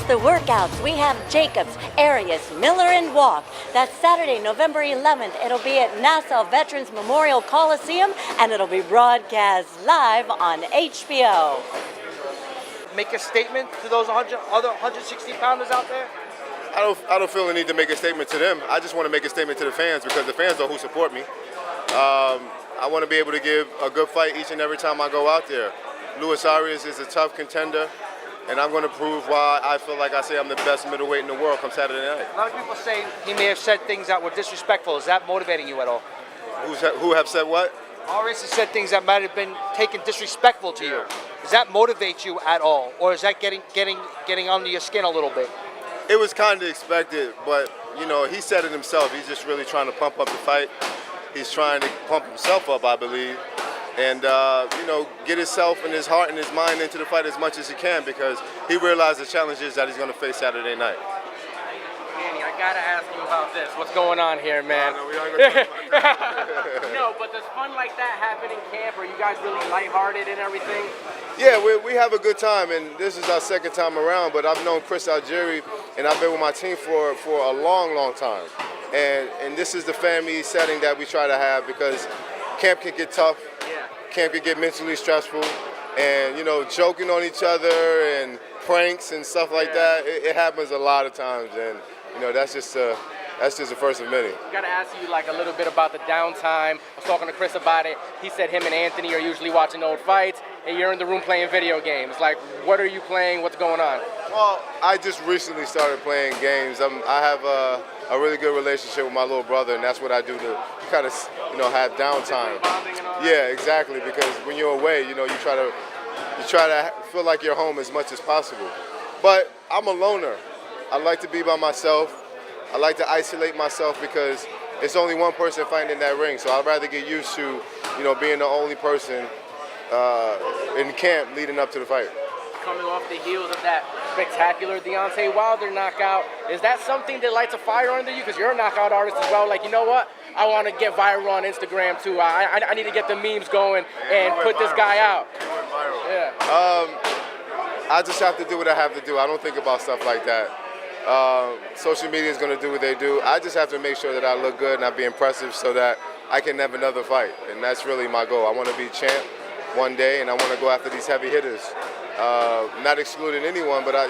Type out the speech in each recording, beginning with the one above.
the workouts. We have Jacobs, Arias, Miller, and Walk. That's Saturday, November 11th. It'll be at Nassau Veterans Memorial Coliseum, and it'll be broadcast live on HBO. Make a statement to those other 160-pounders out there? I don't feel the need to make a statement to them. I just want to make a statement to the fans because the fans are who support me. I want to be able to give a good fight each and every time I go out there. Luis Arias is a tough contender, and I'm going to prove why I feel like I say I'm the best middleweight in the world come Saturday night. A lot of people say he may have said things that were disrespectful. Is that motivating you at all? Who have said what? Arias has said things that might have been taken disrespectful to you. Does that motivate you at all, or is that getting under your skin a little bit? It was kind of expected, but you know, he said it himself. He's just really trying to pump up the fight. He's trying to pump himself up, I believe, and you know, get himself and his heart and his mind into the fight as much as he can because he realized the challenges that he's going to face Saturday night. Danny, I gotta ask you about this. What's going on here, man? No, we aren't gonna talk about that. No, but does fun like that happen in camp? Are you guys really lighthearted and everything? Yeah, we have a good time, and this is our second time around, but I've known Kristal, and I've been with my team for a long, long time. And this is the family setting that we try to have because camp can get tough, camp can get mentally stressful, and, you know, joking on each other and pranks and stuff like that, it happens a lot of times, and, you know, that's just the first of many. I gotta ask you like a little bit about the downtime. I was talking to Chris about it. He said him and Anthony are usually watching old fights, and you're in the room playing video games. Like, what are you playing? What's going on? Well, I just recently started playing games. I have a really good relationship with my little brother, and that's what I do to kind of, you know, have downtime. Bonding and all that? Yeah, exactly. Because when you're away, you know, you try to feel like you're home as much as possible. But I'm a loner. I like to be by myself. I like to isolate myself because it's only one person fighting in that ring. So I'd rather get used to, you know, being the only person in camp leading up to the fight. Coming off the heels of that spectacular Deontay Wilder knockout, is that something that lights a fire under you? Because you're a knockout artist as well. Like, you know what? I want to get viral on Instagram too. I need to get the memes going and put this guy out. Yeah. I just have to do what I have to do. I don't think about stuff like that. Social media is going to do what they do. I just have to make sure that I look good and I be impressive so that I can have another fight. And that's really my goal. I want to be champ one day, and I want to go after these heavy hitters. Not excluding anyone, but I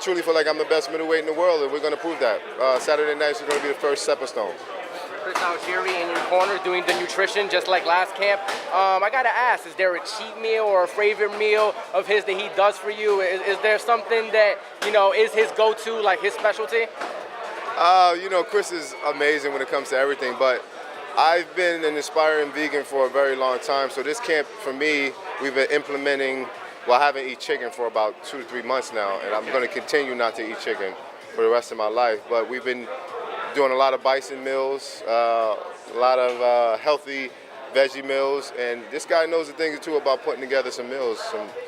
truly feel like I'm the best middleweight in the world, and we're going to prove that. Saturday night is going to be the first stepping stone. Kristal in your corner doing the nutrition just like last camp. I gotta ask, is there a cheat meal or a favorite meal of his that he does for you? Is there something that, you know, is his go-to, like his specialty? You know, Chris is amazing when it comes to everything, but I've been an aspiring vegan for a very long time, so this camp for me, we've been implementing, well, I haven't eaten chicken for about 2 to 3 months now, and I'm going to continue not to eat chicken for the rest of my life, but we've been doing a lot of bison meals, a lot of healthy veggie meals, and this guy knows a thing or two about putting together some meals,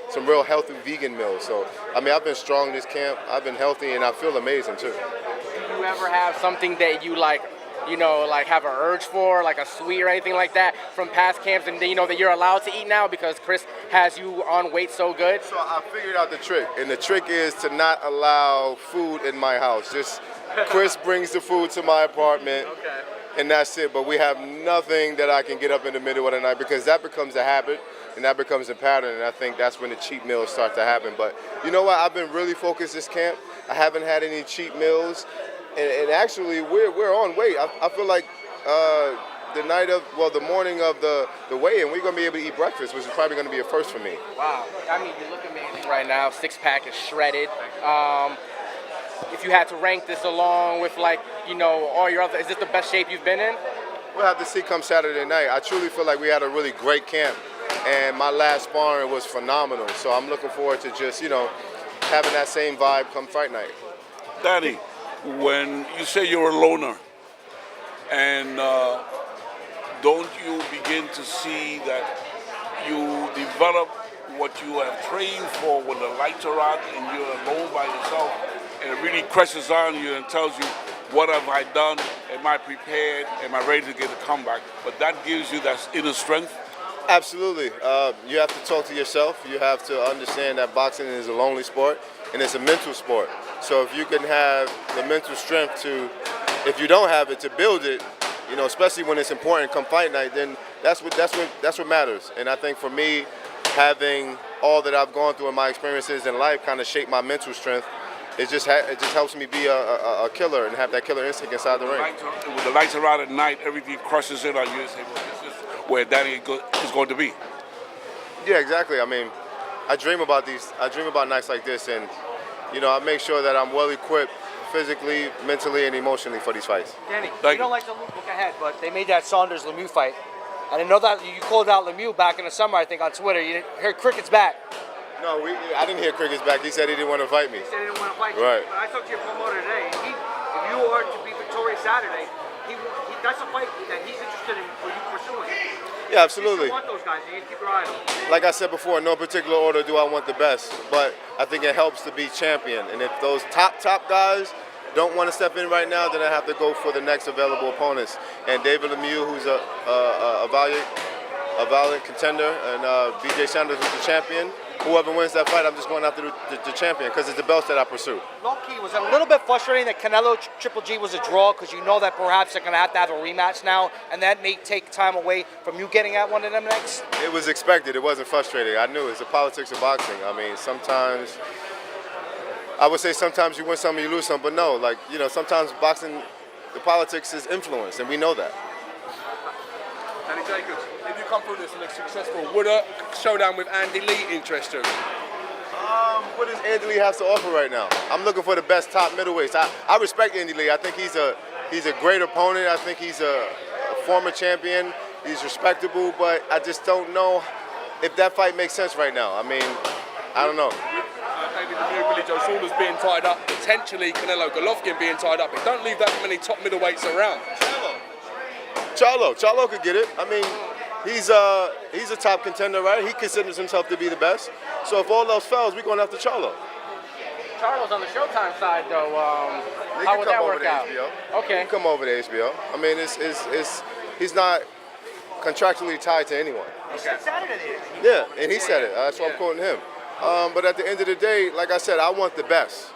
some real healthy vegan meals. So, I mean, I've been strong this camp, I've been healthy, and I feel amazing too. Do you ever have something that you like, you know, like have an urge for, like a sweet or anything like that from past camps, and you know that you're allowed to eat now because Chris has you on weight so good? So I figured out the trick, and the trick is to not allow food in my house. Just Chris brings the food to my apartment, and that's it. But we have nothing that I can get up in the middle of the night because that becomes a habit and that becomes a pattern, and I think that's when the cheat meals start to happen. But you know what? I've been really focused this camp. I haven't had any cheat meals, and actually we're on weight. I feel like the morning of the weigh-in, we're going to be able to eat breakfast, which is probably going to be a first for me. Wow. I mean, you look amazing right now. Six-pack is shredded. If you had to rank this along with, like, you know, all your other, is this the best shape you've been in? We'll have to see come Saturday night. I truly feel like we had a really great camp, and my last sparring was phenomenal. So I'm looking forward to just, you know, having that same vibe come fight night. Danny, when you say you're a loner, and don't you begin to see that you develop what you have trained for when the lights are out and you're alone by yourself, and it really crashes on you and tells you, what have I done? Am I prepared? Am I ready to get a comeback? But that gives you that inner strength. Absolutely. You have to talk to yourself. You have to understand that boxing is a lonely sport. and it's a mental sport. So if you can have the mental strength to, if you don't have it, to build it, you know, especially when it's important come fight night, then that's what matters. And I think for me, having all that I've gone through in my experiences in life kind of shaped my mental strength. It just helps me be a killer and have that killer instinct inside the ring. When the lights are out at night, everything crushes in on you and say, well, this is where Danny is going to be. Yeah, exactly. I mean, I dream about nights like this, and you know, I make sure that I'm well equipped physically, mentally, and emotionally for these fights. Danny, you don't like to look ahead, but they made that Saunders-Lemieux fight. And I know that you called out Lemieux back in the summer, I think, on Twitter. You heard Cricket's back. No, I didn't hear Cricket's back. He said he didn't want to fight me. He said he didn't want to fight you. Right. But I talked to your promoter today, and if you are to be victorious Saturday, that's a fight that he's interested in for you pursuing. Yeah, absolutely. You still want those guys. You need to keep your eye on them. Like I said before, in no particular order do I want the best, but I think it helps to be champion. And if those top guys don't want to step in right now, then I have to go for the next available opponents. And David Lemieux, who's a valiant contender, and BJ Sanders, who's the champion. Whoever wins that fight, I'm just going after the champion because it's the belts that I pursue. Low-key, was it a little bit frustrating that Canelo Triple G was a draw because you know that perhaps they're going to have a rematch now, and that may take time away from you getting at one of them next? It was expected. It wasn't frustrating. I knew it's the politics of boxing. I mean, sometimes, I would say sometimes you win some, you lose some, but no, like, you know, sometimes boxing, the politics is influence, and we know that. Danny Jacobs, if you come through this and look successful, would a showdown with Andy Lee interest you? What does Andy Lee have to offer right now? I'm looking for the best top middleweights. I respect Andy Lee. I think he's a great opponent. I think he's a former champion. He's respectable, but I just don't know if that fight makes sense right now. I mean, I don't know. David Lemieux, Billy Joe Saunders being tied up, potentially Canelo Golovkin being tied up. It don't leave that many top middleweights around. Charlo could get it. I mean, he's a top contender, right? He considers himself to be the best. So if all else fails, we're going after Charlo. Charlo's on the Showtime side, though. He How can would come that over work to out? HBO. Okay. He can come over to HBO. I mean, he's not contractually tied to anyone. He said Saturday. Yeah, and he said it. That's why I'm quoting him. But at the end of the day, like I said, I want the best.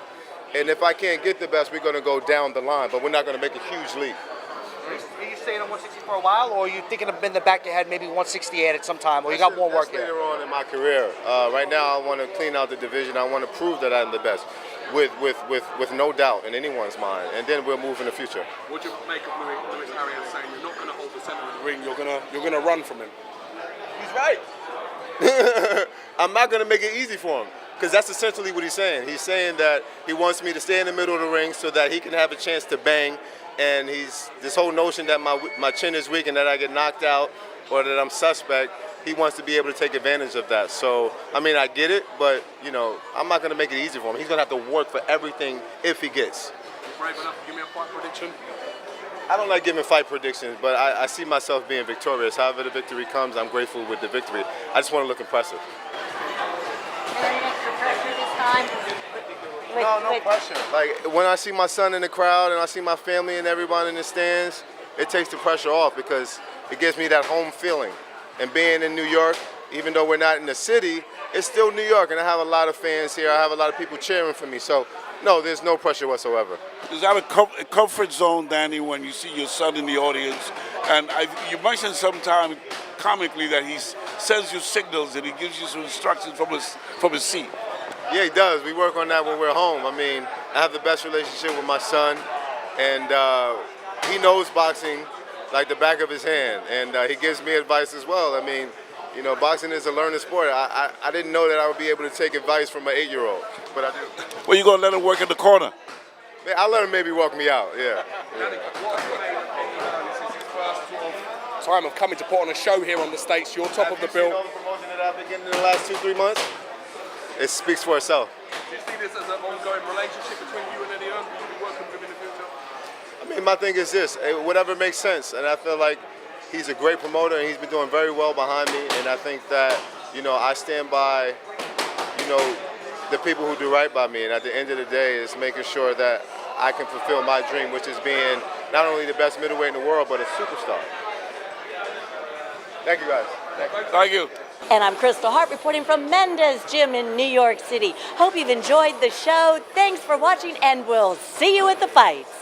And if I can't get the best, we're going to go down the line, but we're not going to make a huge leap. Are you staying on 160 for a while, or are you thinking of in the back of your head maybe 168 at some time, or you got more work later here? on in my career. Right now, I want to clean out the division. I want to prove that I'm the best, with no doubt in anyone's mind, and then we'll move in the future. What do you make of Luis Arias saying you're not going to hold the center of the ring, you're going to run from him? He's right. I'm not going to make it easy for him, because that's essentially what he's saying. He's saying that he wants me to stay in the middle of the ring so that he can have a chance to bang. And this whole notion that my chin is weak and that I get knocked out or that I'm suspect, he wants to be able to take advantage of that. So, I mean, I get it, but, you know, I'm not going to make it easy for him. He's going to have to work for everything if he gets. You're brave enough to give me a fight prediction? I don't like giving fight predictions, but I see myself being victorious. However the victory comes, I'm grateful with the victory. I just want to look impressive. Any extra pressure this time? No pressure. Like, when I see my son in the crowd and I see my family and everybody in the stands, it takes the pressure off because it gives me that home feeling. And being in New York, even though we're not in the city, it's still New York, and I have a lot of fans here. I have a lot of people cheering for me. So, no, there's no pressure whatsoever. Is that a comfort zone, Danny, when you see your son in the audience? And you mentioned sometime comically that he sends you signals and he gives you some instructions from his seat. Yeah, he does. We work on that when we're home. I mean, I have the best relationship with my son, and he knows boxing like the back of his hand, and he gives me advice as well. I mean, you know, boxing is a learning sport. I didn't know that I would be able to take advice from an 8-year-old, but I do. Well, you going to let him work in the corner? I'll let him maybe walk me out, yeah. Danny, what have you made of Eddie Hearn? This is his first sort of time of coming to put on a show here on the States. You're top of the bill. Have you seen all the promotion that I've been getting in the last 2-3 months? It speaks for itself. Do you see this as an ongoing relationship between you and Eddie Hearn? Will you be working with him in the future? I mean, my thing is this, whatever makes sense, and I feel like he's a great promoter and he's been doing very well behind me, and I think that, you know, I stand by, you know, the people who do right by me, and at the end of the day, it's making sure that I can fulfill my dream, which is being not only the best middleweight in the world, but a superstar. Thank you, guys. Thank you. And I'm Kristal Hart reporting from Mendez Gym in New York City. Hope you've enjoyed the show. Thanks for watching, and we'll see you at the fights.